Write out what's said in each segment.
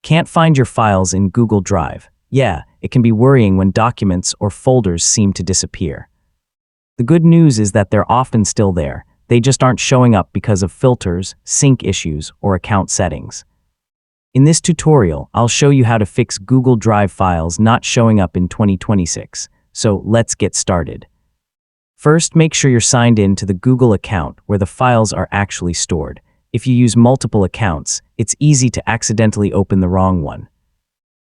Can't find your files in Google Drive? Yeah, it can be worrying when documents or folders seem to disappear. The good news is that they're often still there. They just aren't showing up because of filters, sync issues, or account settings. In this tutorial, I'll show you how to fix Google Drive files not showing up in 2026. So let's get started. First, make sure you're signed in to the Google account where the files are actually stored. If you use multiple accounts, it's easy to accidentally open the wrong one.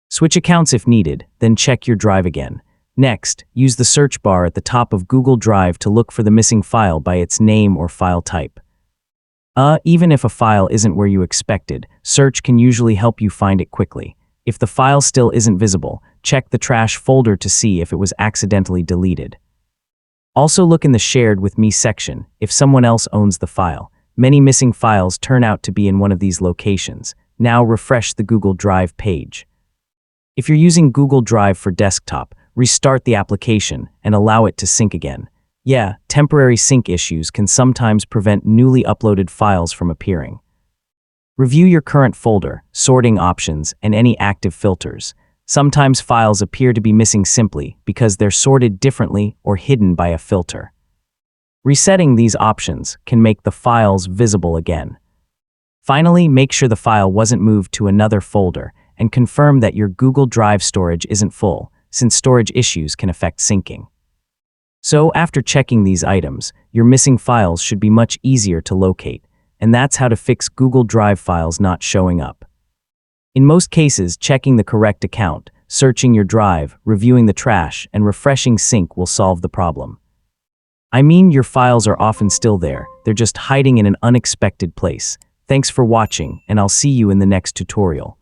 Switch accounts if needed, then check your drive again. Next, use the search bar at the top of Google Drive to look for the missing file by its name or file type. Even if a file isn't where you expected, search can usually help you find it quickly. If the file still isn't visible, check the trash folder to see if it was accidentally deleted. Also look in the Shared with Me section if someone else owns the file. Many missing files turn out to be in one of these locations. Now refresh the Google Drive page. If you're using Google Drive for desktop, restart the application and allow it to sync again. Yeah, temporary sync issues can sometimes prevent newly uploaded files from appearing. Review your current folder, sorting options, and any active filters. Sometimes files appear to be missing simply because they're sorted differently or hidden by a filter. Resetting these options can make the files visible again. Finally, make sure the file wasn't moved to another folder and confirm that your Google Drive storage isn't full, since storage issues can affect syncing. So, after checking these items, your missing files should be much easier to locate, and that's how to fix Google Drive files not showing up. In most cases, checking the correct account, searching your drive, reviewing the trash, and refreshing sync will solve the problem. I mean, your files are often still there, they're just hiding in an unexpected place. Thanks for watching, and I'll see you in the next tutorial.